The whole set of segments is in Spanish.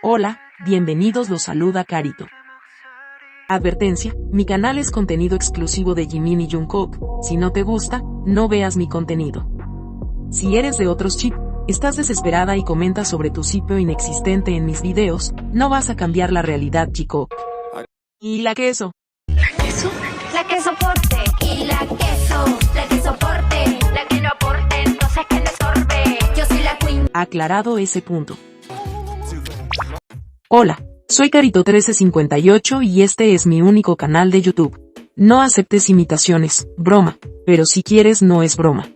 Hola, bienvenidos, los saluda Carito. Advertencia, mi canal es contenido exclusivo de Jimin y Jungkook, si no te gusta, no veas mi contenido. Si eres de otros chip, estás desesperada y comentas sobre tu sitio inexistente en mis videos, no vas a cambiar la realidad, chico. ¿Y la queso? ¿La queso? La que soporte. Y la que soporte. La que no aporte, entonces que le sorbe. Yo soy la queen. Aclarado ese punto. Hola, soy Carito1358 y este es mi único canal de YouTube. No aceptes imitaciones, broma, pero si quieres no es broma.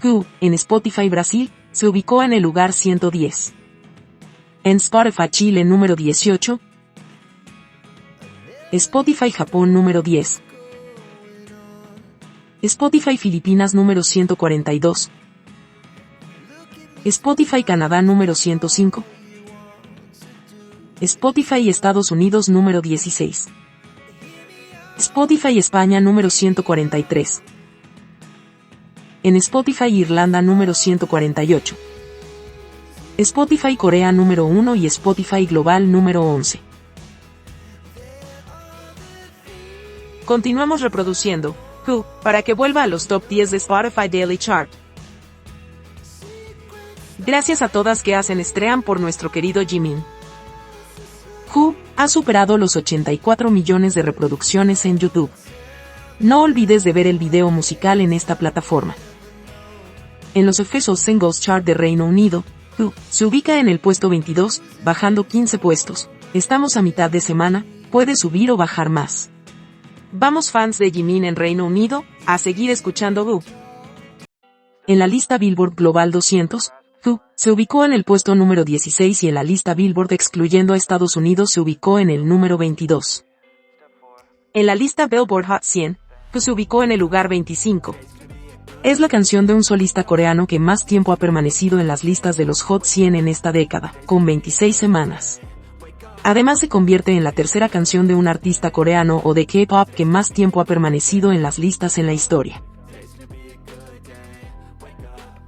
Q, en Spotify Brasil, se ubicó en el lugar 110. En Spotify Chile número 18. Spotify Japón número 10. Spotify Filipinas número 142. Spotify Canadá número 105. Spotify Estados Unidos número 16. Spotify España número 143. En Spotify Irlanda número 148. Spotify Corea número 1 y Spotify Global número 11. Continuamos reproduciendo Who para que vuelva a los top 10 de Spotify Daily Chart. Gracias a todas que hacen stream por nuestro querido Jimin. Who ha superado los 84 millones de reproducciones en YouTube. No olvides de ver el video musical en esta plataforma. En los Official Singles Chart de Reino Unido, Who se ubica en el puesto 22, bajando 15 puestos. Estamos a mitad de semana, puede subir o bajar más. Vamos, fans de Jimin en Reino Unido, a seguir escuchando Who. En la lista Billboard Global 200, Who se ubicó en el puesto número 16 y en la lista Billboard excluyendo a Estados Unidos se ubicó en el número 22. En la lista Billboard Hot 100, Who se ubicó en el lugar 25. Es la canción de un solista coreano que más tiempo ha permanecido en las listas de los Hot 100 en esta década, con 26 semanas. Además se convierte en la tercera canción de un artista coreano o de K-pop que más tiempo ha permanecido en las listas en la historia.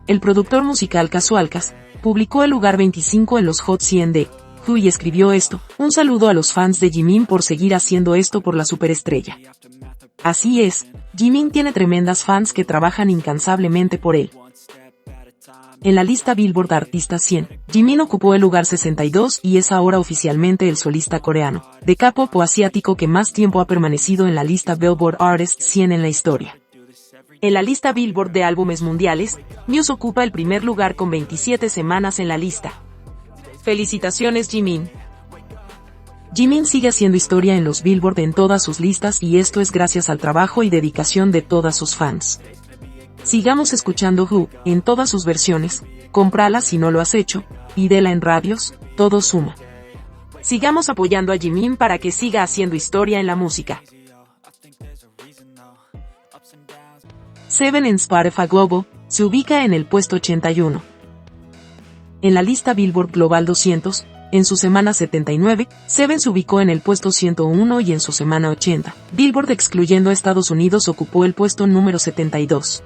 El productor musical Casualcas publicó el lugar 25 en los Hot 100 de Who y escribió esto: un saludo a los fans de Jimin por seguir haciendo esto por la superestrella. Así es, Jimin tiene tremendas fans que trabajan incansablemente por él. En la lista Billboard Artistas 100, Jimin ocupó el lugar 62 y es ahora oficialmente el solista coreano, de K-pop o asiático que más tiempo ha permanecido en la lista Billboard Artist 100 en la historia. En la lista Billboard de álbumes mundiales, Muse ocupa el primer lugar con 27 semanas en la lista. Felicitaciones, Jimin. Jimin sigue haciendo historia en los Billboard en todas sus listas y esto es gracias al trabajo y dedicación de todas sus fans. Sigamos escuchando Who en todas sus versiones, cómprala si no lo has hecho, pídela en radios, todo suma. Sigamos apoyando a Jimin para que siga haciendo historia en la música. Seven en Spotify Global se ubica en el puesto 81. En la lista Billboard Global 200, en su semana 79, Seven se ubicó en el puesto 101 y en su semana 80, Billboard excluyendo a Estados Unidos ocupó el puesto número 72.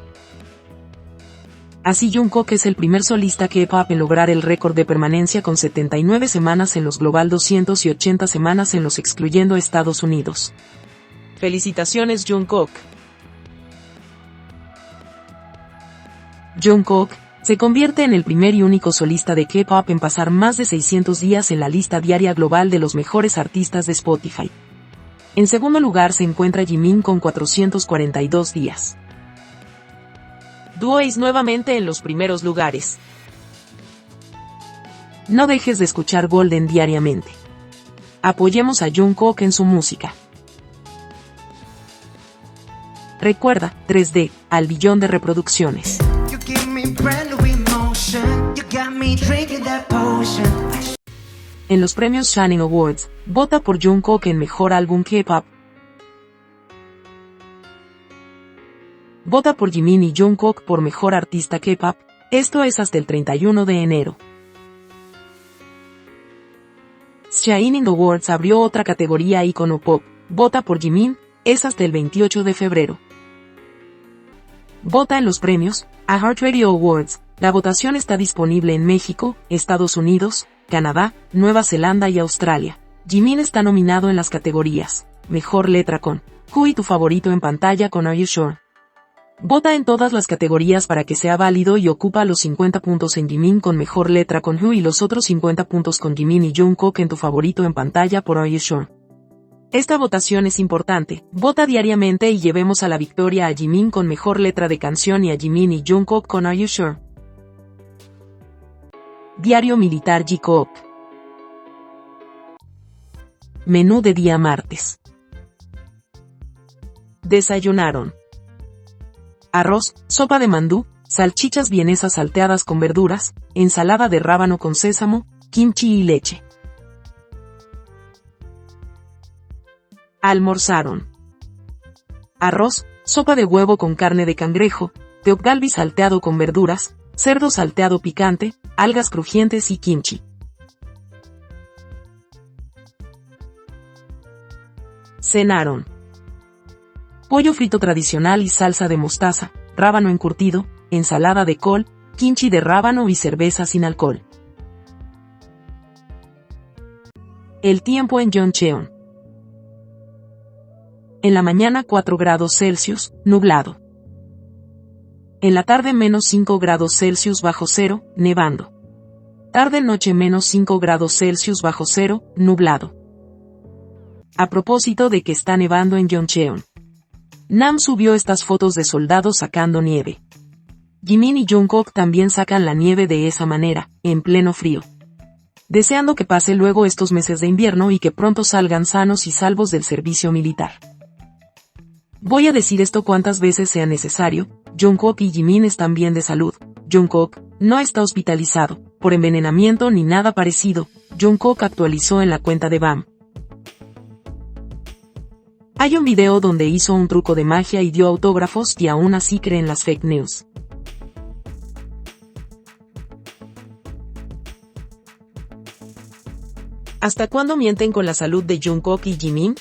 Así Jungkook es el primer solista K-pop en lograr el récord de permanencia con 79 semanas en los Global 200 y 80 semanas en los excluyendo a Estados Unidos. Felicitaciones, Jungkook. Jungkook se convierte en el primer y único solista de K-pop en pasar más de 600 días en la lista diaria global de los mejores artistas de Spotify. En segundo lugar se encuentra Jimin con 442 días. Twice nuevamente en los primeros lugares. No dejes de escuchar Golden diariamente. Apoyemos a Jungkook en su música. Recuerda, 3D, al billón de reproducciones. En los premios Shining Awards, vota por Jungkook en Mejor Álbum K-Pop. Vota por Jimin y Jungkook por Mejor Artista K-Pop, esto es hasta el 31 de enero. Shining Awards abrió otra categoría Icono Pop, vota por Jimin, es hasta el 28 de febrero. Vota en los premios iHeartRadio Awards, La votación está disponible en México, Estados Unidos, Canadá, Nueva Zelanda y Australia. Jimin está nominado en las categorías Mejor Letra con Who y tu favorito en pantalla con Are You Sure. Vota en todas las categorías para que sea válido y ocupa los 50 puntos en Jimin con Mejor Letra con Who y los otros 50 puntos con Jimin y Jungkook en tu favorito en pantalla por Are You Sure. Esta votación es importante. Vota diariamente y llevemos a la victoria a Jimin con Mejor Letra de Canción y a Jimin y Jungkook con Are You Sure. Diario Militar J-Coop. Menú de día martes. Desayunaron arroz, sopa de mandú, salchichas vienesas salteadas con verduras, ensalada de rábano con sésamo, kimchi y leche. Almorzaron arroz, sopa de huevo con carne de cangrejo, teokgalbi salteado con verduras, cerdo salteado picante, algas crujientes y kimchi. Cenaron pollo frito tradicional y salsa de mostaza, rábano encurtido, ensalada de col, kimchi de rábano y cerveza sin alcohol. El tiempo en Yeoncheon. En la mañana 4 grados Celsius, nublado. En la tarde menos 5 grados Celsius bajo cero, nevando. Tarde-noche menos 5 grados Celsius bajo cero, nublado. A propósito de que está nevando en Yeoncheon. Nam subió estas fotos de soldados sacando nieve. Jimin y Jungkook también sacan la nieve de esa manera, en pleno frío. Deseando que pase luego estos meses de invierno y que pronto salgan sanos y salvos del servicio militar. Voy a decir esto cuantas veces sea necesario, Jungkook y Jimin están bien de salud. Jungkook no está hospitalizado por envenenamiento ni nada parecido, Jungkook actualizó en la cuenta de BAM. Hay un video donde hizo un truco de magia y dio autógrafos y aún así creen las fake news. ¿Hasta cuándo mienten con la salud de Jungkook y Jimin?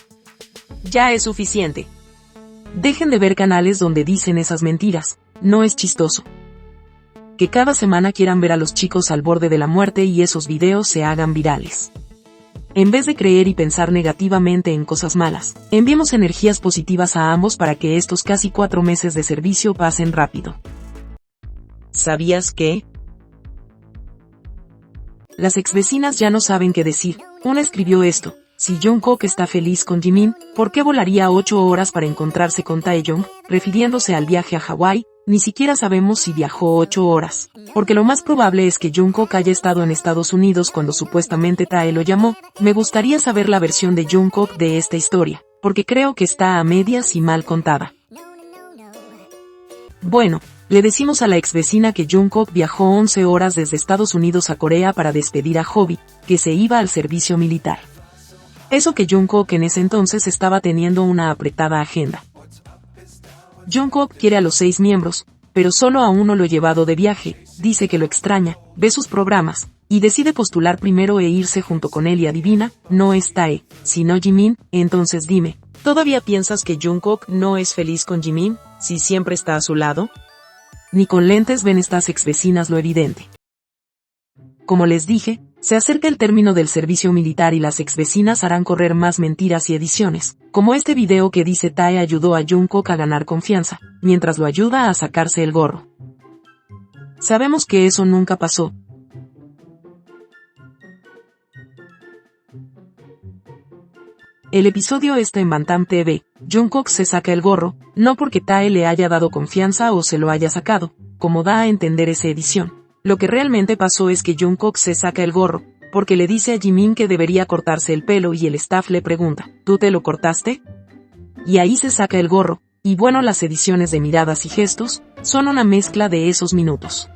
Ya es suficiente. Dejen de ver canales donde dicen esas mentiras, no es chistoso. Que cada semana quieran ver a los chicos al borde de la muerte y esos videos se hagan virales. En vez de creer y pensar negativamente en cosas malas, enviemos energías positivas a ambos para que estos casi 4 meses de servicio pasen rápido. ¿Sabías que? Las exvecinas ya no saben qué decir. Una escribió esto: si Jungkook está feliz con Jimin, ¿por qué volaría 8 horas para encontrarse con Taeyong? Refiriéndose al viaje a Hawái, ni siquiera sabemos si viajó 8 horas. Porque lo más probable es que Jungkook haya estado en Estados Unidos cuando supuestamente Tae lo llamó. Me gustaría saber la versión de Jungkook de esta historia, porque creo que está a medias y mal contada. Bueno, le decimos a la exvecina que Jungkook viajó 11 horas desde Estados Unidos a Corea para despedir a Hobi, que se iba al servicio militar. Eso que Jungkook en ese entonces estaba teniendo una apretada agenda. Jungkook quiere a los 6 miembros, pero solo a uno lo llevado de viaje, dice que lo extraña, ve sus programas, y decide postular primero e irse junto con él y adivina, no es Tae, sino Jimin. Entonces dime, ¿todavía piensas que Jungkook no es feliz con Jimin, si siempre está a su lado? Ni con lentes ven estas exvecinas lo evidente. Como les dije, se acerca el término del servicio militar y las exvecinas harán correr más mentiras y ediciones, como este video que dice Tae ayudó a Jungkook a ganar confianza, mientras lo ayuda a sacarse el gorro. Sabemos que eso nunca pasó. El episodio está en Bantam TV. Jungkook se saca el gorro, no porque Tae le haya dado confianza o se lo haya sacado, como da a entender esa edición. Lo que realmente pasó es que Jungkook se saca el gorro, porque le dice a Jimin que debería cortarse el pelo y el staff le pregunta, ¿tú te lo cortaste? Y ahí se saca el gorro, y bueno, las ediciones de miradas y gestos, son una mezcla de esos minutos.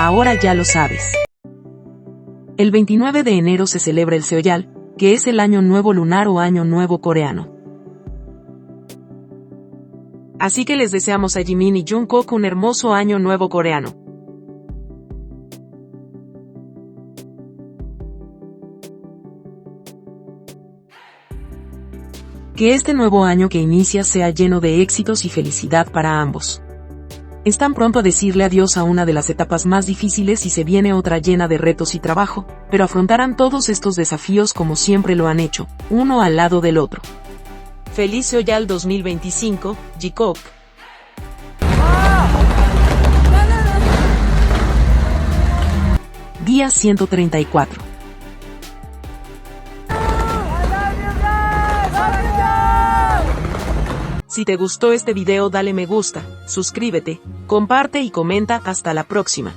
Ahora ya lo sabes. El 29 de enero se celebra el Seollal, que es el Año Nuevo Lunar o Año Nuevo Coreano. Así que les deseamos a Jimin y Jungkook un hermoso Año Nuevo Coreano. Que este nuevo año que inicia sea lleno de éxitos y felicidad para ambos. Están pronto a decirle adiós a una de las etapas más difíciles y se viene otra llena de retos y trabajo, pero afrontarán todos estos desafíos como siempre lo han hecho, uno al lado del otro. Feliz Seollal 2025, Jikook. Día 134. Si te gustó este video dale me gusta, suscríbete, comparte y comenta. Hasta la próxima.